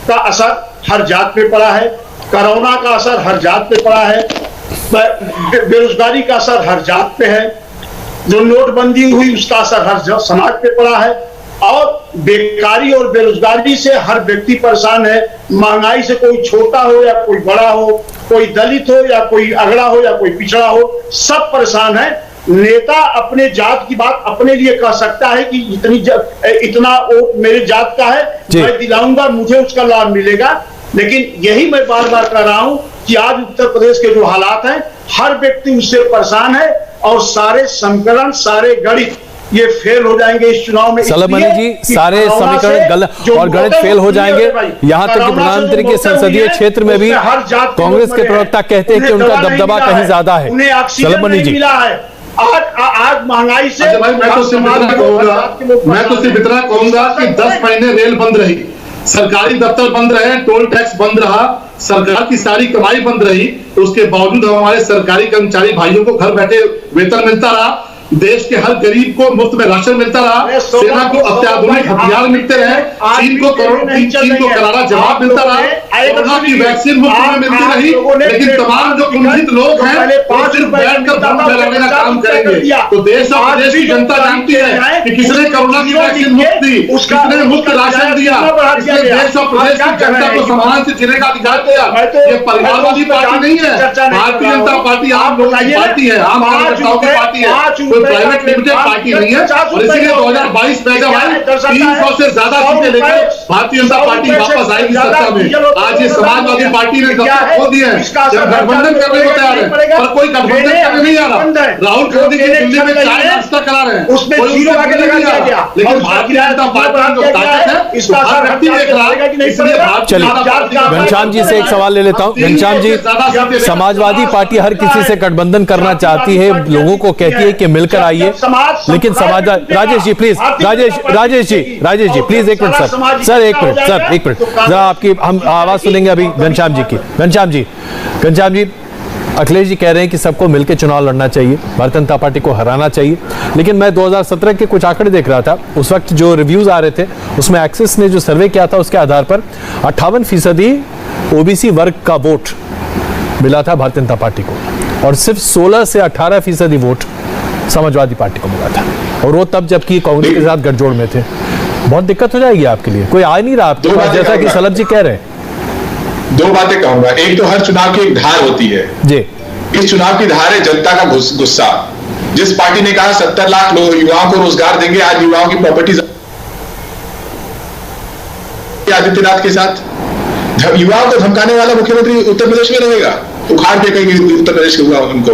का असर हर जात पे पड़ा है, कोरोना का असर हर जात पे पड़ा है, बेरोजगारी का असर हर जात पे है, जो नोटबंदी हुई उसका असर हर समाज पे पड़ा है, और बेकारी और बेरोजगारी से हर व्यक्ति परेशान है। महंगाई से कोई छोटा हो या कोई बड़ा हो, कोई दलित हो या कोई अगड़ा हो या कोई पिछड़ा हो, सब परेशान है। नेता अपने जात की बात अपने लिए कह सकता है कि इतना वोट मेरे जात का है, मैं दिलाऊंगा, मुझे उसका लाभ मिलेगा। लेकिन यही मैं बार बार कह रहा हूं कि आज उत्तर प्रदेश के जो हालात हैं, हर व्यक्ति उससे परेशान है और सारे समीकरण, सारे गणित ये फेल हो जाएंगे इस चुनाव में। सलम अली जी, सारे समीकरण गलत और गणित फेल हो जाएंगे। यहां तक कि प्रधानमंत्री के संसदीय क्षेत्र में भी कांग्रेस के प्रवक्ता कहते हैं कि उनका दबदबा कहीं ज्यादा है। सलम अली जी, आज महंगाई से मैं तो सिर्फ इतना कहूंगा कि 10 महीने रेल बंद रही, सरकारी दफ्तर बंद रहे, टोल टैक्स बंद रहा, सरकार की सारी कमाई बंद रही, तो उसके बावजूद हमारे सरकारी कर्मचारी भाइयों को घर बैठे वेतन मिलता रहा, देश के हर गरीब को मुफ्त में राशन मिलता रहा, सेना को अत्याधुनिक हथियार मिलते रहे, चीन को करारा जवाब मिलता रहा, कोरोना की वैक्सीन मुफ्त में मिलती रही। लेकिन तमाम जो कुंठित लोग हैं वो सिर्फ बैठकर भूख फैलाने का काम करेंगे। तो देश और प्रदेश की जनता जानती है कि किसने कोरोना की वैक्सीन मुफ्त दी, किसने मुफ्त राशन दिया, किसने देश और प्रदेश की जनता को सम्मान से जीने का अधिकार दिया। ये परिवारवादी पार्टी नहीं है, भारतीय जनता पार्टी आम लोगों की पार्टी है, आम कार्यकर्ताओं की पार्टी है, प्राइवेट लिमिटेड पार्टी नहीं है। और इसीलिए 2022 में जब 300 से ज्यादा सीटें लेकर भारतीय जनता पार्टी वापस आएगी सत्ता में। आज ये समाजवादी पार्टी ने दफ्तर खो दिए हैं, गठबंधन करने को तैयार है, पर कोई गठबंधन करने नहीं आ रहा। राहुल गांधी की दिल्ली में चाय नाश्ता करा रहे हैं, कोई जीरो आगे लगा दिया। लेकिन भारतीय जनता पार्टी जो ताकत है इसका हर व्यक्ति देख रहा है। इसलिए चलिए घनश्याम जी से एक सवाल ले लेता हूं। घनश्याम जी, समाजवादी पार्टी हर किसी से गठबंधन करना चाहती है, लोगों को कहती है कि मिलकर आइए, लेकिन समाज राजेश जी प्लीज, राजेश जी प्लीज एक मिनट सर एक मिनट जरा आपकी हम आवाज सुनेंगे अभी घनश्याम जी की। घनश्याम जी, अखिलेश जी कह रहे हैं कि सबको मिलकर चुनाव लड़ना चाहिए, भारतीय जनता पार्टी को हराना चाहिए, लेकिन मैं 2017 के कुछ आंकड़े देख रहा था, उस वक्त जो रिव्यूज आ रहे थे उसमें एक्सिस ने जो सर्वे किया था उसके आधार पर 58% ओबीसी वर्ग का वोट मिला था भारतीय जनता पार्टी को और सिर्फ 16 से 18% वोट समाजवादी पार्टी को मिला था, और वो तब जबकि कांग्रेस के साथ गठजोड़ में थे। बहुत दिक्कत हो जाएगी आपके लिए, कोई आ नहीं रहा आपके पास, जैसा कि सलम जी कह रहे हैं। दो बातें कहूंगा। एक तो हर चुनाव की एक धार होती है जी, इस चुनाव की धार है जनता का गुस्सा। जिस पार्टी ने कहा 70 लाख युवाओं को रोजगार देंगे, आज युवाओं की प्रॉपर्टी आदित्यनाथ के साथ युवाओं को धमकाने वाला मुख्यमंत्री उत्तर प्रदेश में रहेगा, उखाड़ फेंकेंगे उत्तर प्रदेश के युवा उनको।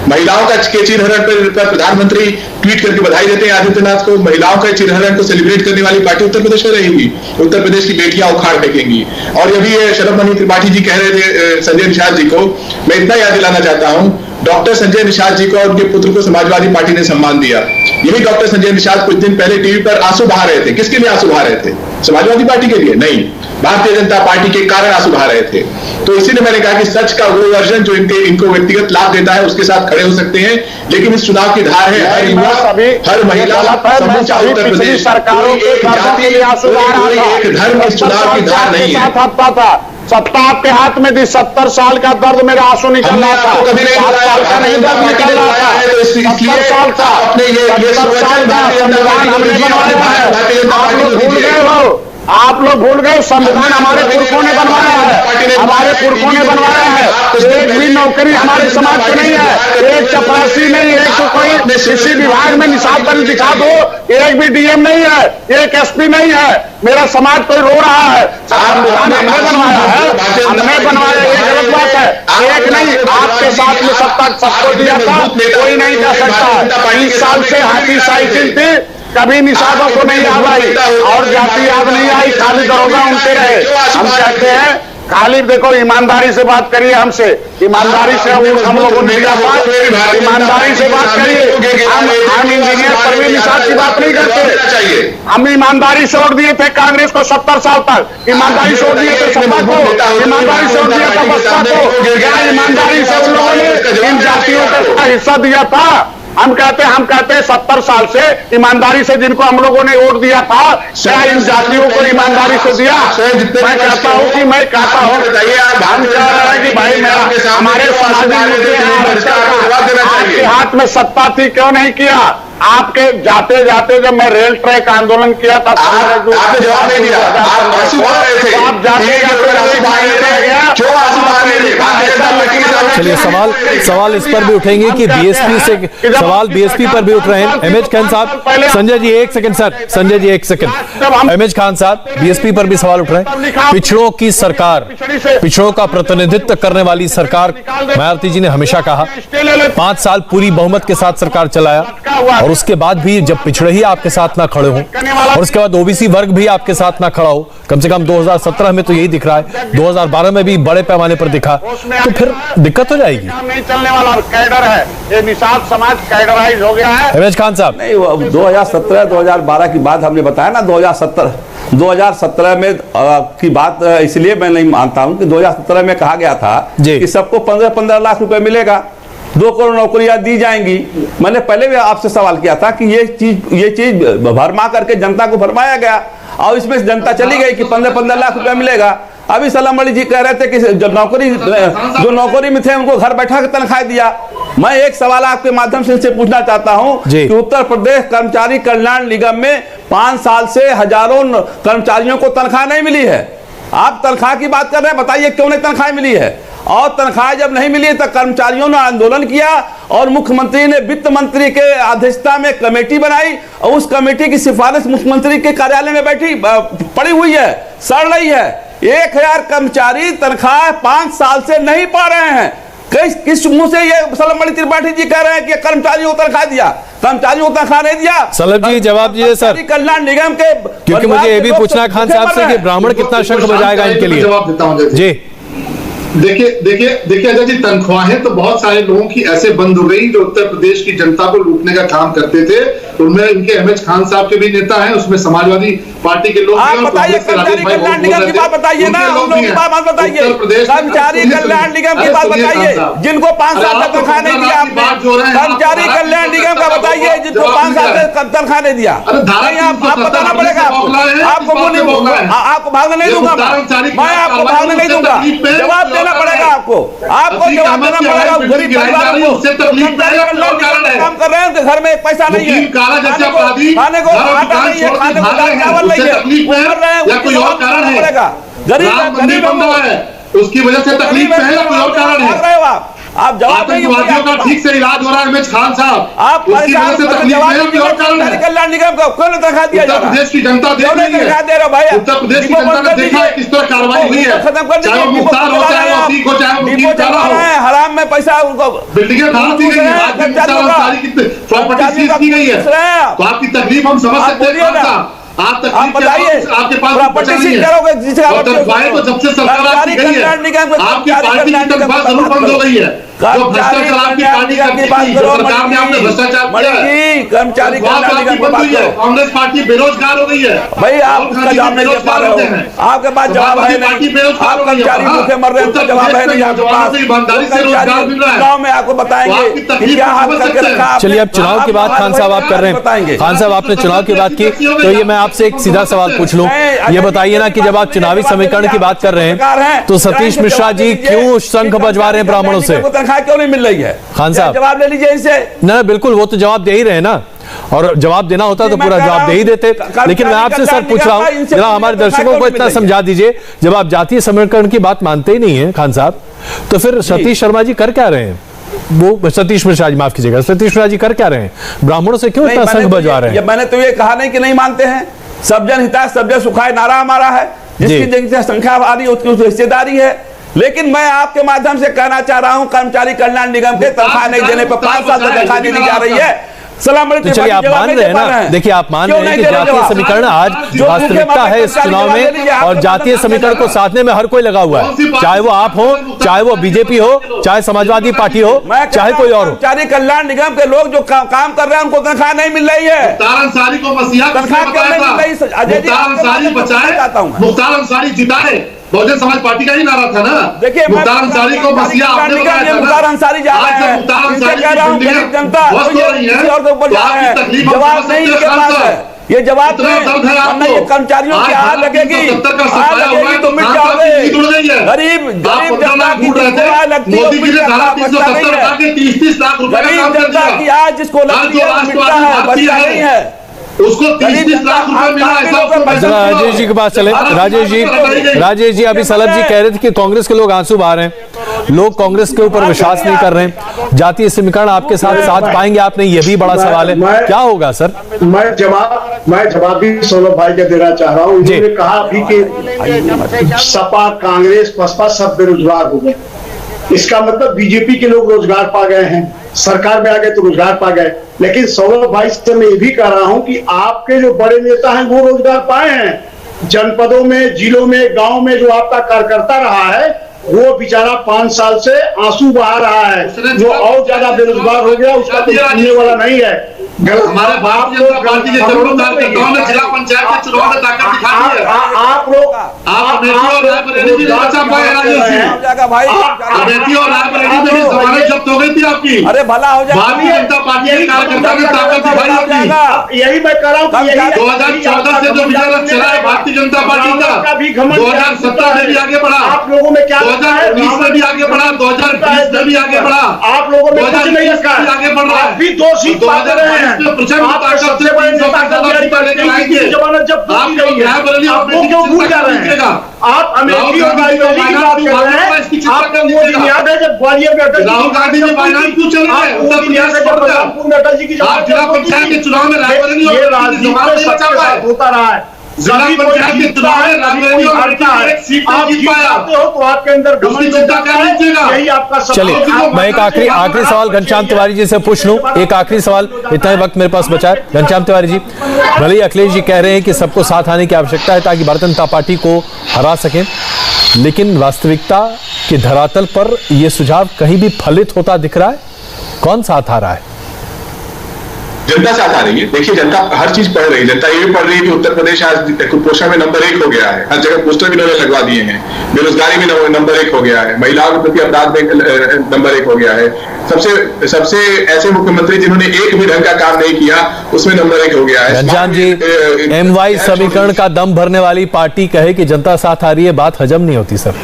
महिलाओं का चिरहरण पर प्रधानमंत्री ट्वीट करके बधाई देते हैं आदित्यनाथ को, महिलाओं का चिरहरण को सेलिब्रेट करने वाली पार्टी उत्तर प्रदेश में रहेगी, उत्तर प्रदेश की बेटियां उखाड़ फेंकेंगी। और ये भी शरद मणि त्रिपाठी जी कह रहे थे संजय निषाद जी को, मैं इतना याद दिलाना चाहता हूं, डॉक्टर संजय निषाद जी को और उनके पुत्र को समाजवादी पार्टी ने सम्मान दिया। यही डॉक्टर संजय निषाद कुछ दिन पहले टीवी पर आंसू बहा रहे थे। किसके लिए आंसू बहा रहे थे? समाजवादी पार्टी के लिए नहीं, भारतीय जनता पार्टी के कारण आंसू बहा रहे थे। तो इसीलिए मैंने कहा कि सच का वो वर्जन जो इनको व्यक्तिगत लाभ देता है उसके साथ खड़े हो सकते हैं, लेकिन इस चुनाव की धार है हर युवा, हर महिला, समूचा उत्तर प्रदेश, कोई एक जाति, कोई एक धर्म इस चुनाव की धार नहीं है। सत्ता आपके हाथ में थी, 70 साल का दर्द मेरा आंसू निकल रहा था, कभी नहीं दर्द निकल रहा था, 70 साल का संविधान हमने बनवाया है। आप लोग भूल गए संविधान हमारे पुरखों ने बनवाया है, हमारे पुरखों ने बनवाया है। एक भी नौकरी हमारे समाज को नहीं है, एक चपरासी नहीं, एक तो कोई किसी विभाग में निशानबंदी दिखा दो, एक भी डीएम नहीं है, एक एसपी नहीं है। मेरा समाज कोई रो रहा है, संविधान हमने बनवाया है, हमने बनवाया, ये गलत बात है। एक नहीं, आपके साथ में सत्ता सबको दिया था, कोई नहीं कह सकता। 20 साल से हाथी साइकिल थी, कभी निषादों को नहीं याद आई और जाति याद नहीं आई, खाली दरोगा उनके रहे। हम कहते हैं खाली देखो ईमानदारी से बात करिए, हमसे ईमानदारी से हम लोगों ने ईमानदारी से बात करिए। हम इंजीनियर परवीन निषाद की बात नहीं करते, हम ईमानदारी से वोट दिए थे कांग्रेस को 70 साल तक, ईमानदारी से वोट दिए थे सपा को, ईमानदारी से वोट दिया था बसपा को, क्या ईमानदारी से उन लोगों ने इन जातियों का हिस्सा दिया था? हम कहते हैं 70 साल से ईमानदारी से जिनको हम लोगों ने वोट दिया था, क्या इन जातियों को ईमानदारी से दिया? मैं कहता हूं, बताइए आप, हम कह रहे हैं कि भाई मेरा आपके सामने हमारे समाजी मुद्दे हैं। आपके हाथ में सत्ता थी, क्यों नहीं किया? आपके जाते जाते जब मैं रेल ट्रैक आंदोलन किया था, आपने जवाब नहीं दिया। आप आंसू बहा रहे थे, आप जाते चलिए सवाल इस पर भी उठेंगे कि बीएसपी से सवाल बीएसपी पर भी उठ रहे हैं। एमएच खान साहब, संजय जी एक सेकंड सर, संजय जी एक सेकंड। एमएच खान साहब, बीएसपी पर भी सवाल उठ रहे हैं। पिछड़ों की सरकार, पिछड़ों का प्रतिनिधित्व करने वाली सरकार, मायावती जी ने हमेशा कहा 5 साल पूरी बहुमत के साथ सरकार चलाया, और उसके बाद भी जब पिछड़े ही आपके साथ ना खड़े हों, और उसके बाद ओबीसी वर्ग भी आपके साथ ना खड़ा हो, कम से कम 2017 में तो यही दिख रहा है, 2012 में भी बड़े पैमाने पर दिखा, तो फिर दिक्कत हो जाएगी। नहीं चलने वाला कैडर है, ये निषाद समाज कैडराइज हो गया है। एमएच खान साहब, नहीं, 2017-2012 की बात हमने बताया ना, 2017 में की बात इसलिए मैं नहीं मानता हूं कि 2017 में कहा गया था कि सबको 15-15 लाख रुपए मिलेगा, 2 करोड़ नौकरियां दी जाएंगी। मैंने पहले भी आपसे सवाल किया था कि ये चीज भरमा करके जनता को भरमाया गया, और इसमें जनता चली गई कि 15-15 लाख रुपया मिलेगा। अभी सलाम अली जी कह रहे थे कि जो नौकरी में थे उनको घर बैठा के तनख्वाह दिया। मैं एक सवाल आपके माध्यम से पूछना चाहता हूं कि उत्तर प्रदेश कर्मचारी कल्याण निगम में 5 साल से हजारों कर्मचारियों को तनख्वाह नहीं मिली है। आप तनख्वाह की बात कर रहे हैं, बताइए क्यों नहीं तनख्वाह मिली है? और तनख्वाह जब नहीं मिली तो कर्मचारियों ने आंदोलन किया, और मुख्यमंत्री ने वित्त मंत्री के अध्यक्षता में कमेटी बनाई, और उस कमेटी की सिफारिश मुख्यमंत्री के कार्यालय में बैठी पड़ी हुई है, सड़ रही है। 1000 कर्मचारी तनख्वाह 5 साल से नहीं पा रहे हैं। किस मुंह से ये सलम अली त्रिपाठी जी कह रहे हैं कि कर्मचारियों को तनख्वाह दिया? कर्मचारियों को तनख्वाह नहीं दिया। सलम जी जवाब दीजिए सर, कल्याण निगम के, क्योंकि मुझे ये भी पूछना है खान साहब से कि ब्राह्मण कितना शंख बजाएगा इनके लिए। जवाब देता हूं जी। देखिए अजय जी, तनख्वाहें तो बहुत सारे लोगों की ऐसे बंद हो गई जो उत्तर प्रदेश की जनता को लूटने का काम करते थे। उनमें इनके एमएच खान साहब के भी नेता हैं, उसमें समाजवादी पार्टी के लोग आप बताइए, कर्मचारी कल्याण निगम की बात बताइए ना, उन लोगों की बात बताइए, कर्मचारी कल्याण निगम की बात बताइए जिनको 5 साल तक तनख्वाह नहीं दिया आपने। कर्मचारी कल्याण निगम का बताइए जिनको 5 साल तक तनख्वाह नहीं दिया। आप बताना पड़ेगा आपको भागने नहीं दूंगा, मैं आपको भागने नहीं दूंगा, जवाब देना पड़ेगा आपको जवाब देना पड़ेगा। गरीब परिवार को काम कर रहे हैं, घर में एक पैसा नहीं है, खाने को आटा नहीं है, खाने को दाल चावल नहीं है, या कोई और कारण है? गरीब है, उसकी वजह से तकलीफ में है या कोई और कारण है? आप जवाब आतंकवादियों का ठीक से इलाज हो रहा है एमएच खान साहब, आप उसकी वजह से तकलीफ में है कोई और कारण है? कल्याण निगम को क्यों तनख्वाह दिया? उत्तर प्रदेश की जनता देख रही है, दे रहे भाई, उत्तर प्रदेश की जनता ने देखा है किस तरह कार्रवाई हुई है, चाहे वो मुख्तार हो, चाहे वो अतीक हो, चाहे वो मुकीम काला हो। हराम में पैसा उनको बिल्डिंगें खराब दी गई है, प्रॉपर्टी सीज की गई है, तो आपकी तकलीफ हम समझ सकते हैं। आप बताइए, आपके पास प्रॉपर्टी सीज करोगे जिसे आप तनख्वाहें तो जब से सरकार आपकी गई है, आपकी पार्टी की तनख्वाह जरूर बंद हो गई है। जो भ्रष्टाचार आपकी पार्टी करती थी, सरकार ने आपने भ्रष्टाचार किया है, कर्मचारी कांग्रेस पार्टी बेरोजगार हो गई है। भाई आप उसका जवाब नहीं दे पा रहे हो, आपके पास जवाब है नहीं, आप कर्मचारी भूखे मर रहे हैं, उसका जवाब है नहीं आपके पास। गाँव में आपको बताएंगे क्या हाल करके रखा। चलिए अब चुनाव की बात खान साहब आप कर रहे हैं, खान साहब आपने चुनाव की बात की, तो ये मैं आपसे एक सीधा सवाल पूछ लूं, ये बताइए ना कि जब आप चुनावी समीकरण की बात कर रहे हैं तो सतीश मिश्रा जी क्यों शंख बजवा रहे हैं ब्राह्मणों से? तनख्वाह क्यों नहीं मिल रही है? खान साहब जवाब ले लीजिए इनसे। ना बिल्कुल, वो तो जवाब दे ही रहे ना, और जवाब देना होता तो पूरा जवाब दे ही देते। लेकिन मैं आपसे सर पूछ रहा हूँ, जरा हमारे दर्शकों को इतना समझा दीजिए, जब आप जातीय समीकरण की बात मानते ही नहीं है खान साहब, तो फिर सतीश शर्मा जी कर क्या रहे हैं? वो सतीश मिश्रा जी, माफ कीजिएगा, सतीश मिश्रा जी कर क्या रहे हैं? ब्राह्मणों से क्यों इतना शंख बजवा रहे हैं? मैंने तो ये कहा नहीं कि नहीं मानते हैं, सब जन हिताय सब जन सुखाय नारा हमारा है, जिसकी जनसंख्या संख्या आ रही है उसकी हिस्सेदारी है। लेकिन मैं आपके माध्यम से कहना चाह रहा हूं, कर्मचारी कल्याण निगम के तनख्वाह नहीं देने पर 5 साल तक तनख्वाह नहीं दी जा रही है। तो चलिए आप मान रहे हैं ना, देखिए आप मान रहे हैं कि जातीय समीकरण आज वास्तविकता है इस चुनाव में, और जातीय समीकरण को साधने में हर कोई लगा हुआ है, चाहे वो आप हो, चाहे वो बीजेपी हो, चाहे समाजवादी पार्टी हो, चाहे कोई और हो। कर्मचारी कल्याण निगम के लोग जो काम कर रहे हैं उनको तनख्वाह नहीं मिल रही है। मुख्तार अंसारी को मसीहा तनख्वाह क्यों नहीं मिल रही? मुख्तार अंसारी बचाए, मुख्तार अंसारी जिताए, बहुजन समाज पार्टी का ही नारा था ना। देखिए मुख्तार अंसारी को मसीहा आपने बताया था ना। मुख्तार अंसारी जा रहे हैं, मुख्तार अंसारी कह रहा हूं गरीब जनता किसी और के ऊपर जा रहे हैं, जवाब नहीं इनके पास है, ये जवाब नहीं, ये कर्मचारियों की आग लगेगी, आग लगेगी तो मिट जाओगे। गरीब जनता की आग लगती लगती है मोदी जी ने धारा 370 हटा के 30-30 लाख रुपए का काम कर दिया। की आज जिसको लगती है मिलता है, बचता नहीं है, उसको 30-30 लाख रुपए मिला। ऐसा राजेश जी के पास चले। राजेश जी अभी सलभ जी कह रहे थे कि कांग्रेस के लोग आंसू बहा रहे हैं, लोग कांग्रेस के ऊपर विश्वास नहीं कर रहे हैं, जातीय समीकरण आपके साथ पाएंगे आपने, ये भी बड़ा सवाल है, क्या होगा सर? मैं जवाब भी सौरभ भाई को देना चाह रहा हूँ। उन्होंने कहा अभी कि सपा, कांग्रेस, बसपा सब बेरोजगार हो गए, इसका मतलब बीजेपी के लोग रोजगार पा गए हैं, सरकार में आ गए तो रोजगार पा गए। लेकिन सौरभ भाई से मैं ये भी कह रहा हूं कि आपके जो बड़े नेता हैं वो रोजगार पाए हैं। जनपदों में, जिलों में, गांव में जो आपका कार्यकर्ता रहा है वो बेचारा 5 साल से आंसू बहा रहा है, जो और ज्यादा बेरोजगार हो गया, उसका कोई सुनने वाला नहीं है। हमारे भारतीय जनता पार्टी के करोड़ों कार्यकर्ताओं ने जिला पंचायत के चुनाव में ताकत दिखा दी है। आप लोग अमेठी और रायबरेली में बचा पाए राजेश जी, अमेठी और रायबरेली में जमानत जब्त हो गई थी आपकी। अरे भला हो जाए, भारतीय जनता पार्टी के कार्यकर्ता ने ताकत दिखाई होगी। यही मैं कह रहा हूँ, 2014 से जो विजय चला है भारतीय जनता पार्टी का, 2017 में भी आगे बढ़ा, आप लोगों में क्या 2020 में भी आगे बढ़ा, 2020 में भी आगे बढ़ा, आप लोगों में कुछ नहीं रखा है, आगे बढ़ रहा है। आप भी 2 सीट पाते रहे हैं, आप सबसे बड़े नेता जमानत जब आप क्यों भूल जा रहे हैं? आप अमेठी और रायबरेली की बात कर रहे हैं। आपको वो दिन याद है जब ग्वालियर में राहुल गांधी ने फाइनेंस क्यों चल रहा है? उत्तर प्रदेश में अटल जी की आप जिला पंचायत के चुनाव में रायबरेली और राजनीति होता रहा है, जिला पंचायत के चुनाव में रायबरेली और एक सीट आप जीत पाते हो तो आपके अंदर उसकी चिंता कर लीजिएगा। यही आपका चलिए मैं एक आखिरी सवाल घनश्याम तिवारी जी से पूछ लूं, एक आखिरी सवाल, इतना ही वक्त मेरे पास बचा है। घनश्याम तिवारी जी, भले ही अखिलेश जी कह रहे हैं कि सबको साथ आने की आवश्यकता है ताकि भारतीय जनता पार्टी को हरा सकें, लेकिन वास्तविकता की धरातल पर यह सुझाव कहीं भी फलित होता दिख रहा है? कौन साथ आ रहा है? जनता साथ आ रही है। देखिए जनता हर चीज पढ़ रही है, जनता ये भी पढ़ रही है कि उत्तर प्रदेश आज कुपोषण में नंबर 1 हो गया है, हर जगह पोस्टर भी उन्होंने लगवा दिए हैं, बेरोजगारी में नंबर 1 हो गया है, महिलाओं के प्रति अपराध में नंबर 1 हो गया है, सबसे ऐसे मुख्यमंत्री जिन्होंने एक भी ढंग का काम नहीं किया उसमें नंबर 1 हो गया है। घनश्याम जी, MY समीकरण का दम भरने वाली पार्टी कहे कि जनता साथ आ रही है, बात हजम नहीं होती सर।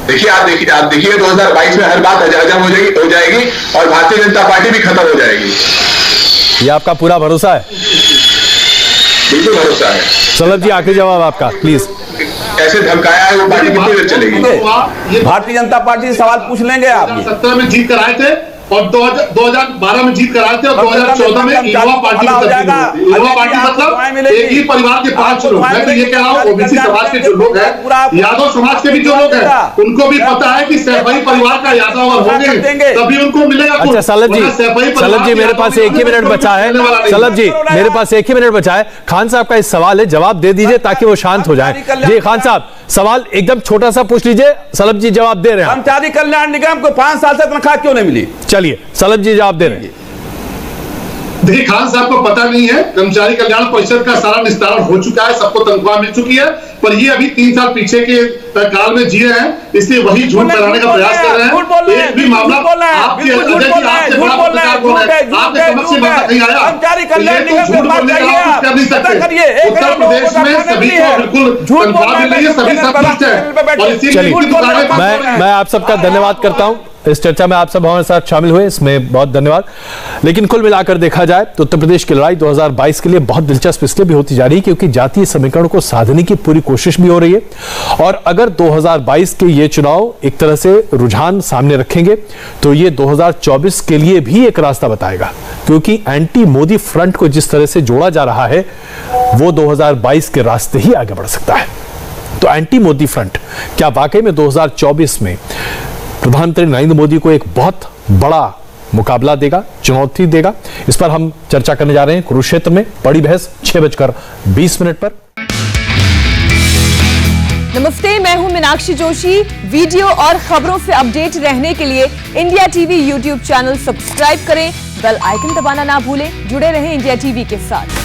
देखिए आप देखिए 2022 में हर बात हजम हो जाएगी और भारतीय जनता पार्टी भी खत्म हो जाएगी। ये आपका पूरा भरोसा है? बिल्कुल भरोसा है। सलभ जी आखिरी जवाब आपका प्लीज। ऐसे धमकाया है वो पार्टी कितनी देर चलेगी? भारतीय जनता पार्टी से सवाल पूछ लेंगे आप। 2017 में जीत कर आए थे और 2012 में जीत कर आए थे और 2014 में इनोवा पार्टी इनोवा पार्टी मतलब एक ही परिवार के 5 लोग। मैं तो ये कह रहा हूँ ओबीसी समाज के जो लोग हैं, यादव समाज के भी जो लोग हैं, उनको भी पता है कि सैफई परिवार का यादव अगर होंगे तभी उनको मिलेगा। अच्छा सलभ जी मेरे पास 1 ही मिनट बचा है। सलभ जी मेरे पास 1 ही मिनट बचा है। खान साहब का इस सवाल है, जवाब दे दीजिए ताकि वो शांत हो जाए। जी खान साहब, सवाल एकदम छोटा सा पूछ लीजिए, सलभ जी जवाब दे रहे हैं। कर्मचारी कल्याण निगम को 5 साल से तनख्वाह क्यों नहीं मिली? चलिए सलभ जी जवाब दे रहे हैं। देखिए खान साहब को पता नहीं है, कर्मचारी कल्याण परिषद का सारा निस्तारण हो चुका है, सबको तनख्वाह मिल चुकी है, पर ये अभी 3 साल पीछे के काल में जिए हैं, इसलिए वही झूठ कराने का प्रयास कर रहे हैं। एक भी मामला आपके समक्ष से बात नहीं आया, झूठ बोलने का आप कर नहीं सकते। उत्तर प्रदेश में सभी को बिल्कुल तनख्वाह मिल रही है, सभी सब खुश हैं और इसीलिए मैं आप सबका धन्यवाद करता हूं। इस चर्चा में आप सब हमारे साथ शामिल हुए, इसमें बहुत धन्यवाद। लेकिन कुल मिलाकर देखा जाए तो उत्तर प्रदेश की लड़ाई 2022 के लिए बहुत दिलचस्प इसलिए भी होती जा रही है क्योंकि जातीय समीकरण को साधने की पूरी कोशिश भी हो रही है। और अगर 2022 के ये चुनाव एक तरह से रुझान सामने रखेंगे तो ये 2024 के लिए भी एक रास्ता बताएगा, क्योंकि एंटी मोदी फ्रंट को जिस तरह से जोड़ा जा रहा है वो 2022 के रास्ते ही आगे बढ़ सकता है। तो एंटी मोदी फ्रंट क्या वाकई में 2024 में प्रधानमंत्री नरेंद्र मोदी को एक बहुत बड़ा मुकाबला देगा, चुनौती देगा? इस पर हम चर्चा करने जा रहे हैं कुरुक्षेत्र में। बड़ी बहस 6:20 पर। नमस्ते, मैं हूं मीनाक्षी जोशी। वीडियो और खबरों से अपडेट रहने के लिए India TV YouTube channel subscribe करें, बेल आइकन दबाना ना भूलें। जुड़े रहें इंडिया टीवी के साथ।